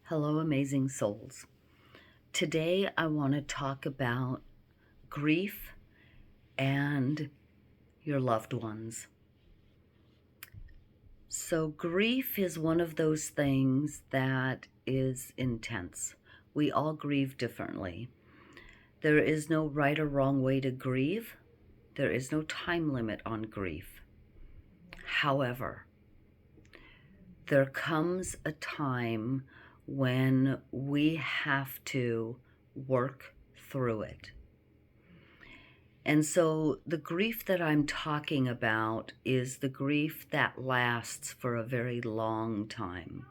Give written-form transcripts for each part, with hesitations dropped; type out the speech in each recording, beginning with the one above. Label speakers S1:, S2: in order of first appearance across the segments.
S1: Hello, amazing souls. Today I want to talk about grief and your loved ones. So, grief is one of those things that is intense. We all grieve differently. There is no right or wrong way to grieve, there is no time limit on grief. However, there comes a time when we have to work through it. And so the grief that I'm talking about is the grief that lasts for a very long time.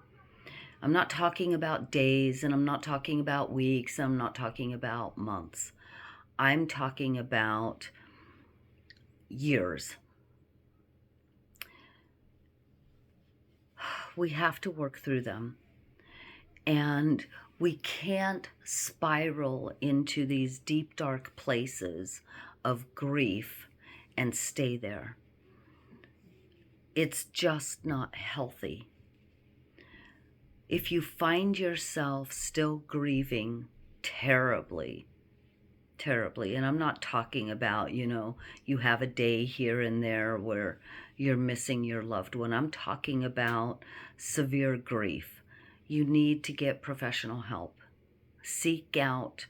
S1: I'm not talking about days, and I'm not talking about weeks, and I'm not talking about months. I'm talking about years. We have to work through them. And we can't spiral into these deep, dark places of grief and stay there. It's just not healthy. If you find yourself still grieving terribly, and I'm not talking about, you have a day here and there where you're missing your loved one. I'm talking about severe grief. You need to get professional help. Seek out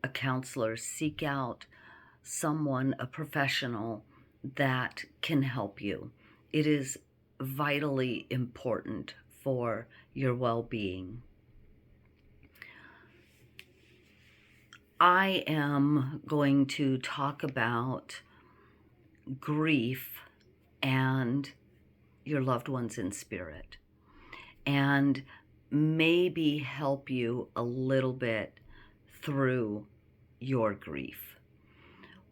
S1: a counselor, seek out someone, a professional that can help you. It is vitally important for your well-being. I am going to talk about grief and your loved ones in spirit, and maybe help you a little bit through your grief.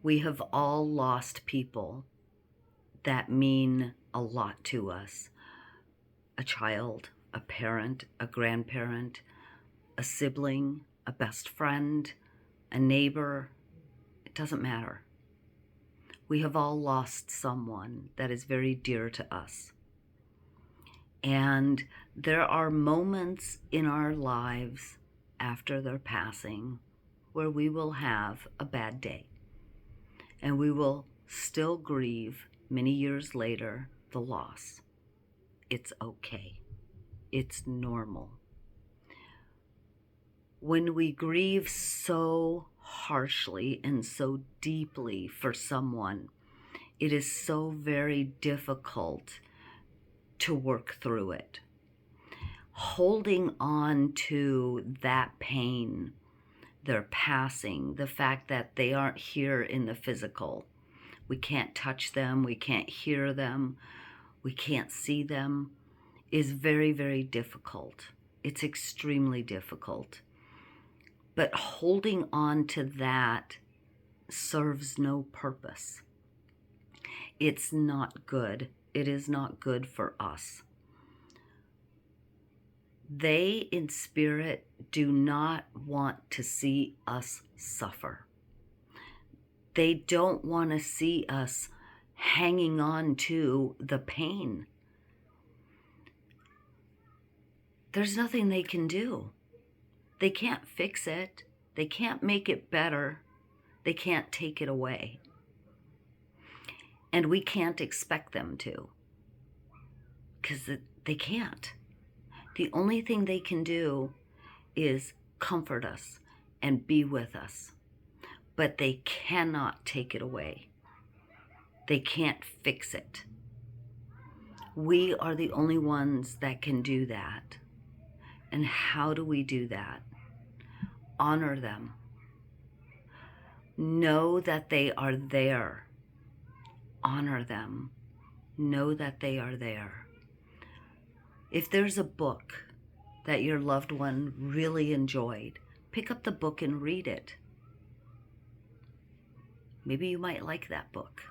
S1: We have all lost people that mean a lot to us. A child, a parent, a grandparent, a sibling, a best friend, a neighbor. It doesn't matter. We have all lost someone that is very dear to us. And there are moments in our lives after their passing where we will have a bad day. And we will still grieve many years later the loss. It's okay. It's normal. When we grieve so harshly and so deeply for someone, it is so very difficult to work through it. Holding on to that pain, their passing, the fact that they aren't here in the physical. We can't touch them, we can't hear them, we can't see them, is very, very difficult. It's extremely difficult. But holding on to that serves no purpose. It's not good. It is not good for us. They in spirit do not want to see us suffer. They don't want to see us hanging on to the pain. There's nothing they can do. They can't fix it. They can't make it better. They can't take it away. And we can't expect them to, because they can't. The only thing they can do is comfort us and be with us. But they cannot take it away. They can't fix it. We are the only ones that can do that. And how do we do that? Honor them. Know that they are there. Honor them. Know that they are there. If there's a book that your loved one really enjoyed, pick up the book and read it. Maybe you might like that book.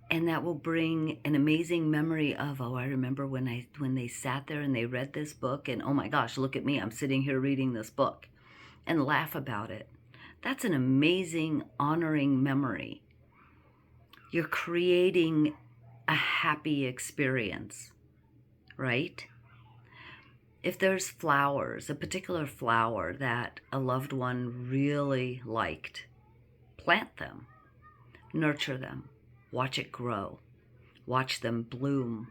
S1: And that will bring an amazing memory of, I remember when they sat there and they read this book, and oh my gosh, look at me, I'm sitting here reading this book, and laugh about it. That's an amazing, honoring memory. You're creating a happy experience, right? If there's flowers, a particular flower that a loved one really liked, plant them, nurture them, watch it grow, watch them bloom,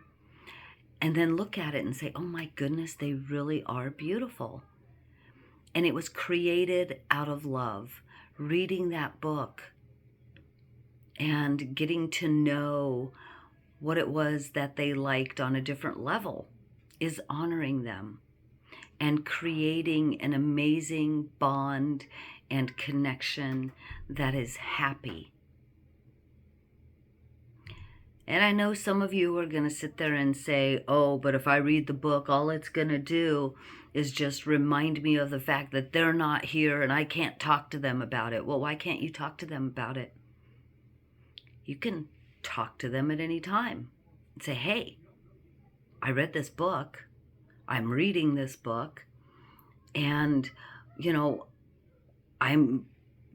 S1: and then look at it and say, oh my goodness, they really are beautiful. And it was created out of love. Reading that book and getting to know what it was that they liked on a different level is honoring them and creating an amazing bond and connection that is happy. And I know some of you are going to sit there and say, oh, but if I read the book, all it's going to do is just remind me of the fact that they're not here and I can't talk to them about it. Well, why can't you talk to them about it? You can talk to them at any time and say, hey, I read this book. I'm reading this book. And, I'm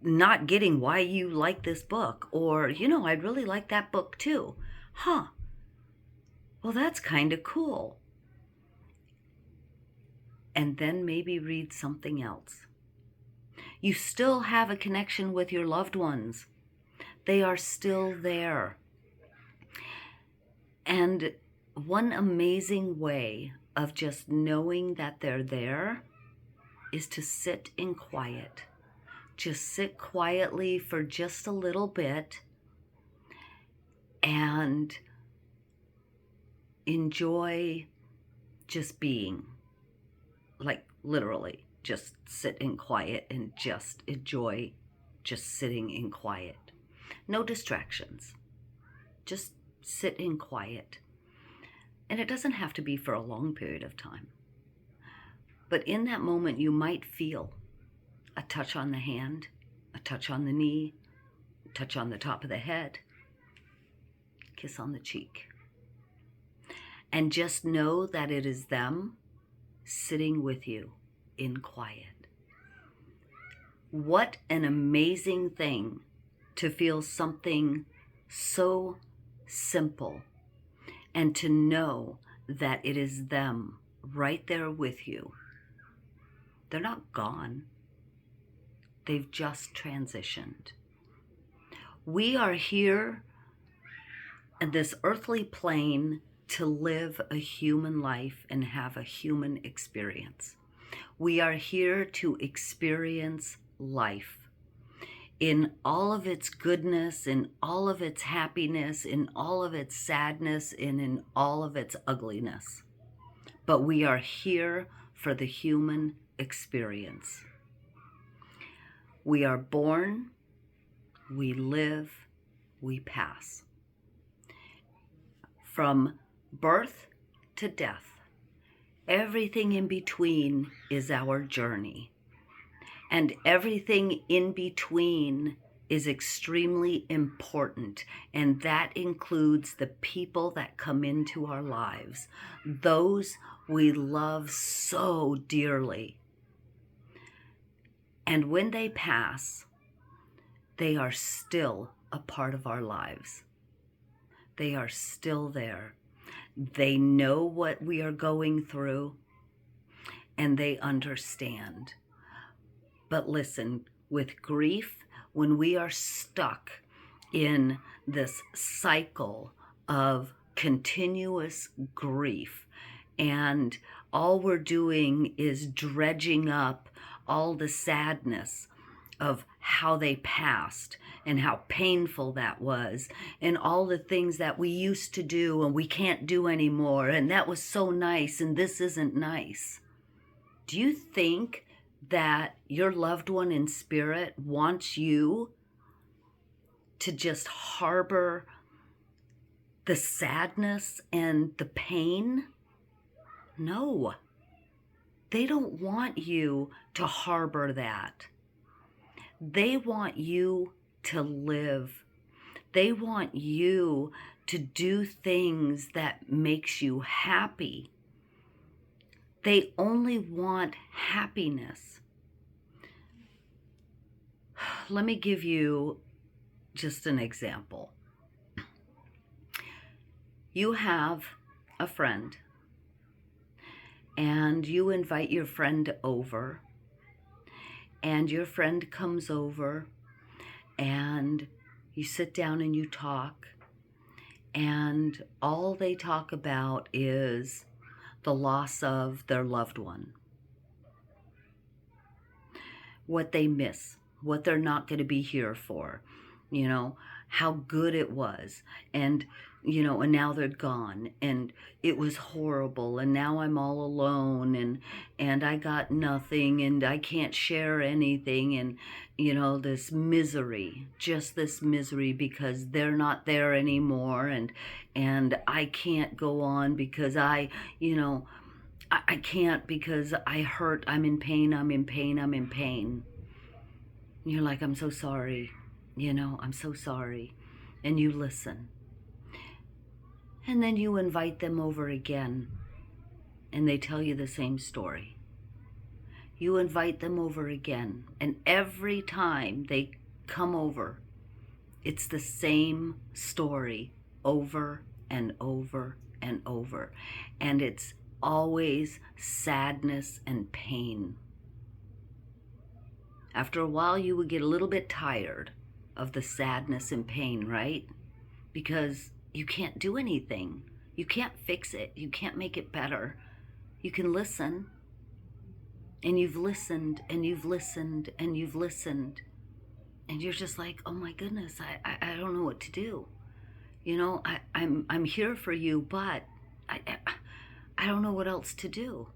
S1: not getting why you like this book. Or, I'd really like that book too. Huh. Well, that's kind of cool. And then maybe read something else. You still have a connection with your loved ones. They are still there. And one amazing way of just knowing that they're there is to sit in quiet. Just sit quietly for just a little bit and enjoy just being. Like literally, just sit in quiet and just enjoy just sitting in quiet. No distractions. Just sit in quiet. And it doesn't have to be for a long period of time. But in that moment, you might feel a touch on the hand, a touch on the knee, a touch on the top of the head, kiss on the cheek. And just know that it is them sitting with you in quiet. What an amazing thing to feel something so simple and to know that it is them right there with you. They're not gone. They've just transitioned. We are here in this earthly plane to live a human life and have a human experience. We are here to experience life in all of its goodness, in all of its happiness, in all of its sadness, and in all of its ugliness. But we are here for the human experience. We are born, we live, we pass. From birth to death, everything in between is our journey. And everything in between is extremely important. And that includes the people that come into our lives, those we love so dearly. And when they pass, they are still a part of our lives. They are still there. They know what we are going through, and they understand. But listen, with grief, when we are stuck in this cycle of continuous grief, and all we're doing is dredging up all the sadness of how they passed and how painful that was and all the things that we used to do and we can't do anymore, and that was so nice and this isn't nice. Do you think that your loved one in spirit wants you to just harbor the sadness and the pain? No. They don't want you to harbor that. They want you to live. They want you to do things that makes you happy. They only want happiness. Let me give you just an example. You have a friend, and you invite your friend over, and your friend comes over, and you sit down and you talk, and all they talk about is the loss of their loved one, what they miss, what they're not going to be here for, how good it was. And, and now they're gone, and it was horrible, and now I'm all alone, and I got nothing, and I can't share anything, and, this misery, just this misery because they're not there anymore, and I can't go on because I can't because I hurt, I'm in pain, I'm in pain, I'm in pain. And you're like, I'm so sorry, I'm so sorry. And you listen. And then you invite them over again, and they tell you the same story. You invite them over again, and every time they come over, it's the same story over and over and over. And it's always sadness and pain. After a while, you would get a little bit tired of the sadness and pain, right? Because you can't do anything. You can't fix it. You can't make it better. You can listen. And you've listened, and you've listened, and you've listened. And you're just like, oh my goodness, I don't know what to do. I'm here for you, but I don't know what else to do.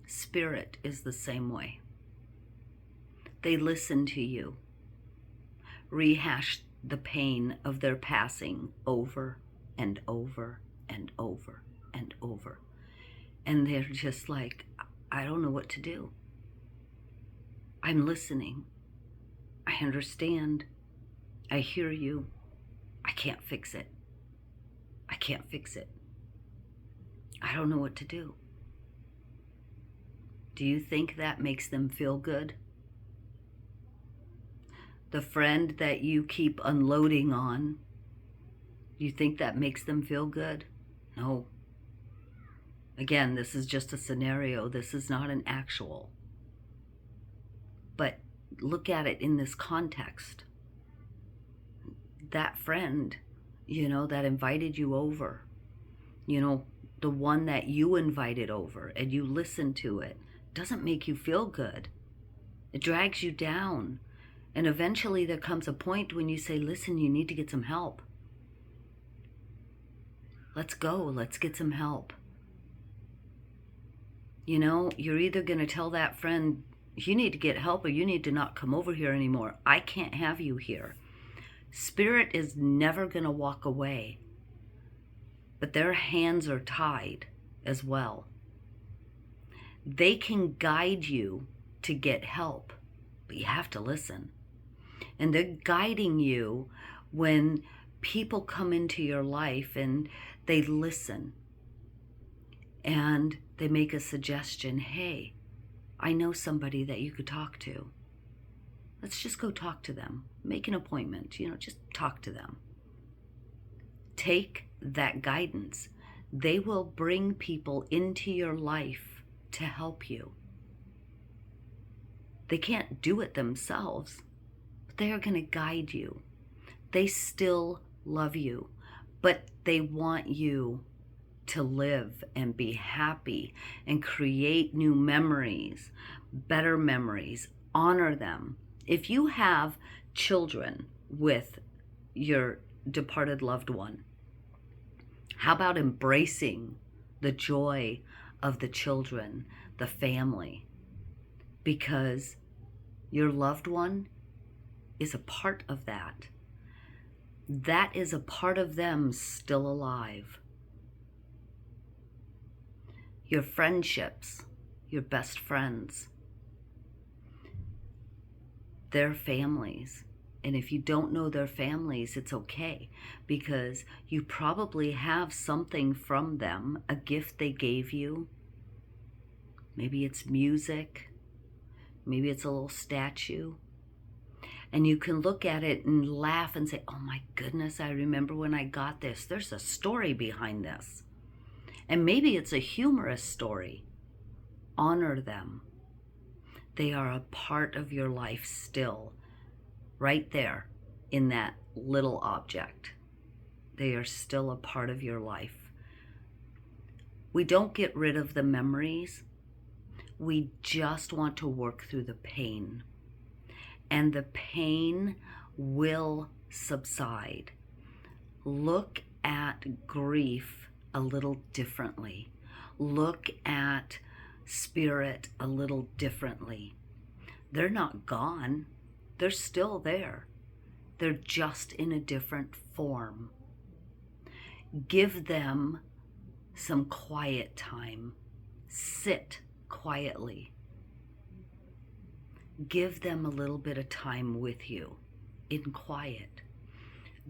S1: Spirit is the same way. They listen to you, rehash the pain of their passing over and over and over and over. And they're just like, I don't know what to do. I'm listening. I understand. I hear you. I can't fix it. I can't fix it. I don't know what to do. Do you think that makes them feel good? The friend that you keep unloading on, do you think that makes them feel good? No. Again, this is just a scenario. This is not an actual. But look at it in this context. That friend, that invited you over, the one that you invited over and you listened to it, doesn't make you feel good. It drags you down. And eventually there comes a point when you say, listen, you need to get some help. Let's go. Let's get some help. You're either going to tell that friend, you need to get help, or you need to not come over here anymore. I can't have you here. Spirit is never going to walk away. But their hands are tied as well. They can guide you to get help, but you have to listen. And they're guiding you when people come into your life and they listen and they make a suggestion. Hey, I know somebody that you could talk to. Let's just go talk to them. Make an appointment, just talk to them. Take that guidance. They will bring people into your life to help you. They can't do it themselves, but they are going to guide you. They still love you, but they want you to live and be happy and create new memories, better memories. Honor them. If you have children with your departed loved one, how about embracing the joy of the children, the family? Because your loved one is a part of that. That is a part of them still alive. Your friendships, your best friends, their families. And if you don't know their families, it's okay, because you probably have something from them, a gift they gave you. Maybe it's music. Maybe it's a little statue. And you can look at it and laugh and say, oh my goodness, I remember when I got this. There's a story behind this. And maybe it's a humorous story. Honor them. They are a part of your life still, right there in that little object. They are still a part of your life. We don't get rid of the memories. We just want to work through the pain. And the pain will subside. Look at grief a little differently. Look at spirit a little differently. They're not gone. They're still there. They're just in a different form. Give them some quiet time. Sit quietly. Give them a little bit of time with you in quiet.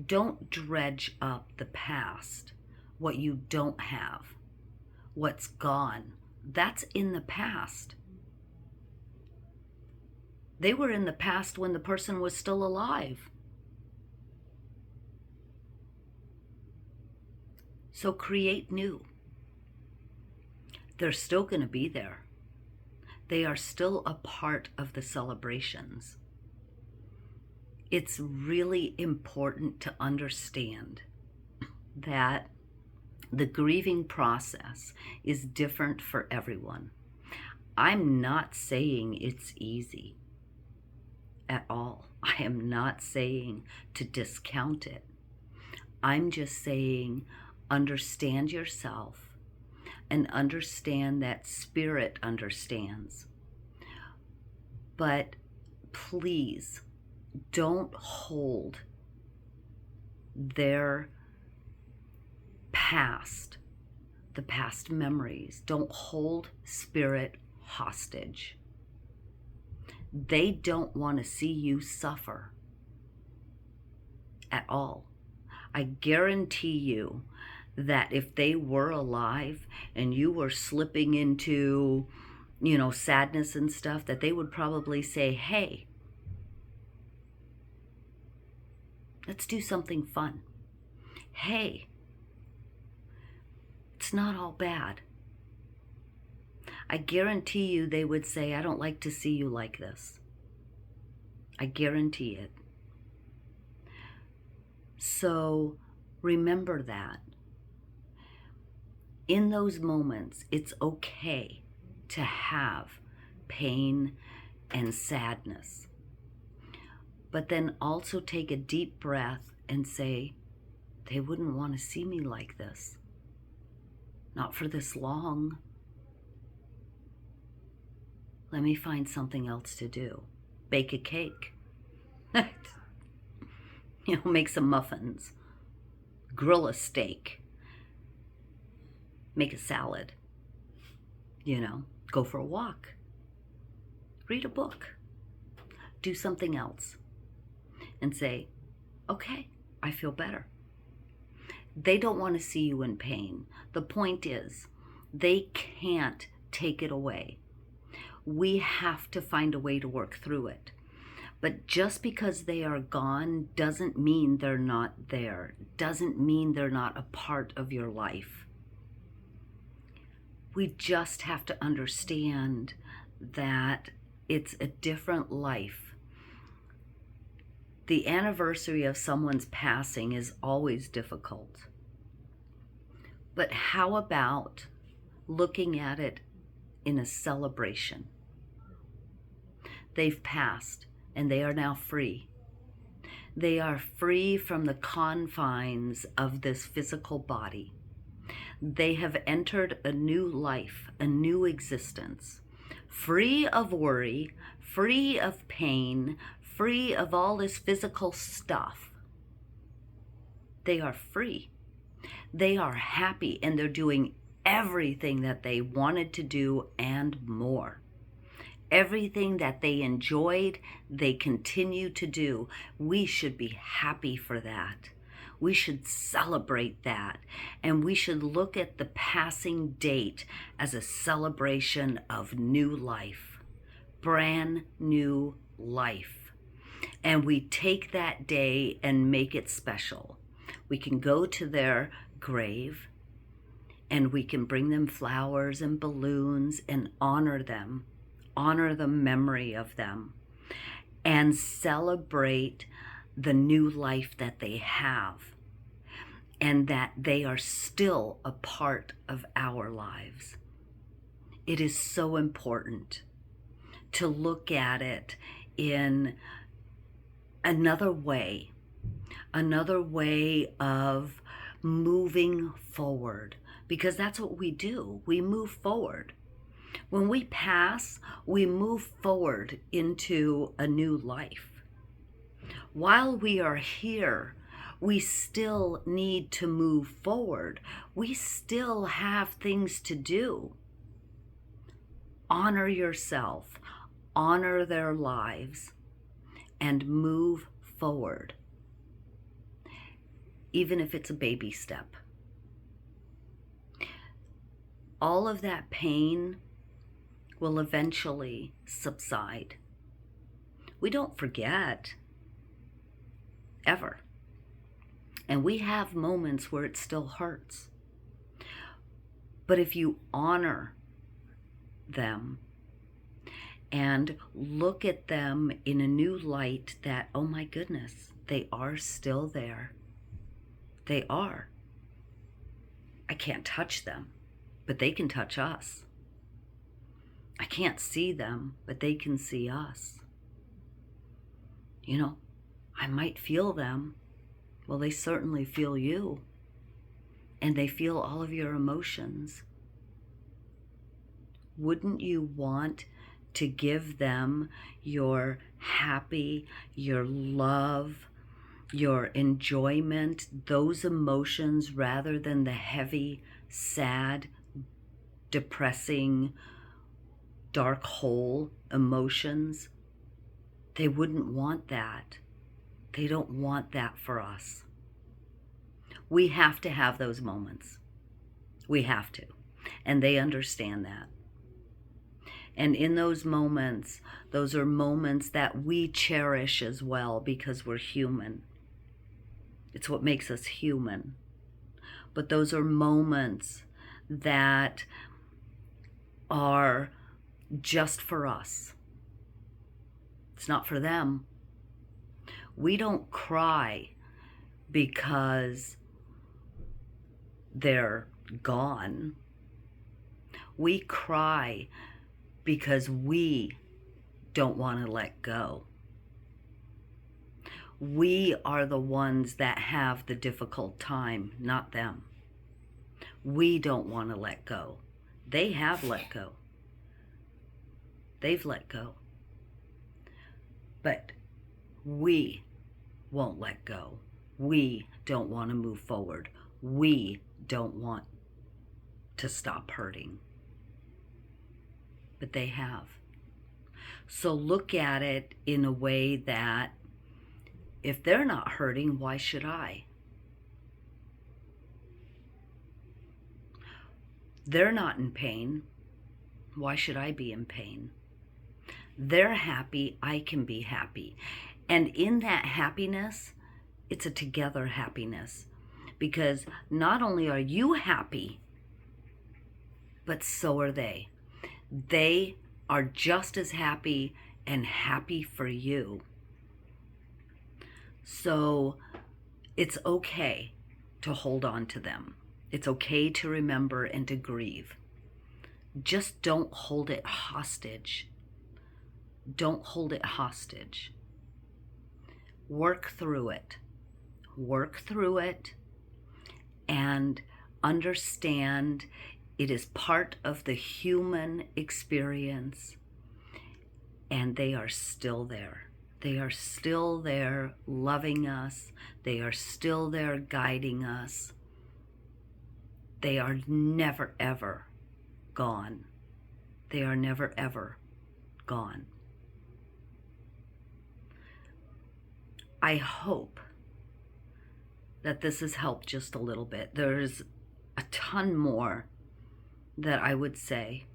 S1: Don't dredge up the past, what you don't have, what's gone. That's in the past. They were in the past when the person was still alive. So create new. They're still going to be there. They are still a part of the celebrations. It's really important to understand that the grieving process is different for everyone. I'm not saying it's easy at all. I am not saying to discount it. I'm just saying understand yourself and understand that spirit understands. But please don't hold their past, the past memories. Don't hold spirit hostage. They don't want to see you suffer at all. I guarantee you that if they were alive and you were slipping into, sadness and stuff, that they would probably say, hey, let's do something fun. Hey, it's not all bad. I guarantee you they would say, I don't like to see you like this. I guarantee it. So remember that. In those moments, it's okay to have pain and sadness. But then also take a deep breath and say, they wouldn't want to see me like this. Not for this long. Let me find something else to do. Bake a cake. Make some muffins. Grill a steak. Make a salad. Go for a walk. Read a book. Do something else. And say, okay, I feel better. They don't want to see you in pain. The point is, they can't take it away. We have to find a way to work through it. But just because they are gone doesn't mean they're not there. Doesn't mean they're not a part of your life. We just have to understand that it's a different life. The anniversary of someone's passing is always difficult. But how about looking at it in a celebration? They've passed and they are now free. They are free from the confines of this physical body. They have entered a new life, a new existence, free of worry, free of pain, free of all this physical stuff. They are free. They are happy and they're doing everything that they wanted to do and more. Everything that they enjoyed, they continue to do. We should be happy for that. We should celebrate that. And we should look at the passing date as a celebration of new life. Brand new life. And we take that day and make it special. We can go to their grave and we can bring them flowers and balloons and honor the memory of them, and celebrate the new life that they have and that they are still a part of our lives. It is so important to look at it in another way of moving forward, because that's what we do. We move forward. When we pass, we move forward into a new life. While we are here, we still need to move forward. We still have things to do. Honor yourself, honor their lives, and move forward, even if it's a baby step. All of that pain will eventually subside. We don't forget, ever. And we have moments where it still hurts. But if you honor them and look at them in a new light, that, oh my goodness, they are still there. They are. I can't touch them, but they can touch us. I can't see them, but they can see us. You know, I might feel them. Well, they certainly feel you. And they feel all of your emotions. Wouldn't you want to give them your happy, your love, your enjoyment, those emotions, rather than the heavy, sad, depressing, dark hole emotions? They wouldn't want that. They don't want that for us. We have to have those moments. We have to. And they understand that. And in those moments, those are moments that we cherish as well, because we're human. It's what makes us human. But those are moments that are just for us. It's not for them. We don't cry because they're gone. We cry because we don't want to let go. We are the ones that have the difficult time, not them. We don't want to let go. They have let go. They've let go. But we won't let go. We don't want to move forward. We don't want to stop hurting. But they have. So look at it in a way that, if they're not hurting, why should I? They're not in pain. Why should I be in pain? They're happy, I can be happy. And in that happiness, it's a together happiness. Because not only are you happy, but so are they. They are just as happy and happy for you. So it's okay to hold on to them. It's okay to remember and to grieve. Just don't hold it hostage. Don't hold it hostage. Work through it. Work through it and understand it is part of the human experience, and they are still there. They are still there loving us. They are still there guiding us. They are never, ever gone. They are never, ever gone. I hope that this has helped just a little bit. There's a ton more that I would say.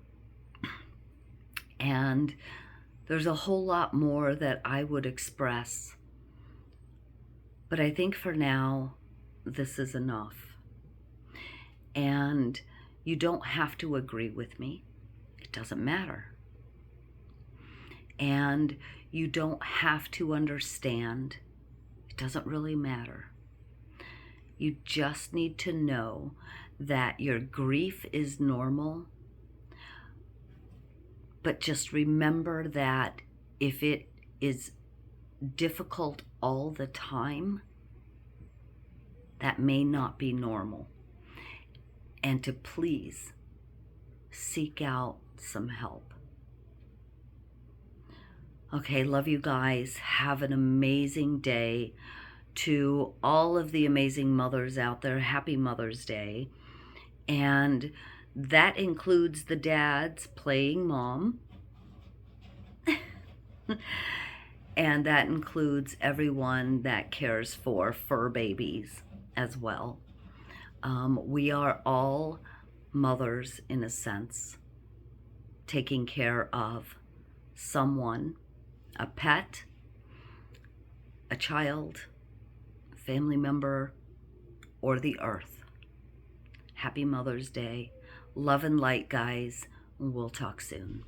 S1: And There's a whole lot more that I would express, but I think for now, this is enough. And you don't have to agree with me. It doesn't matter. And you don't have to understand. It doesn't really matter. You just need to know that your grief is normal. But just remember that if it is difficult all the time, that may not be normal. And to please seek out some help. Okay, love you guys. Have an amazing day. To all of the amazing mothers out there, happy Mother's Day. And that includes the dads playing mom. And that includes everyone that cares for fur babies as well. We are all mothers in a sense, taking care of someone, a pet, a child, family member, or the earth. Happy Mother's Day. Love and light, guys. We'll talk soon.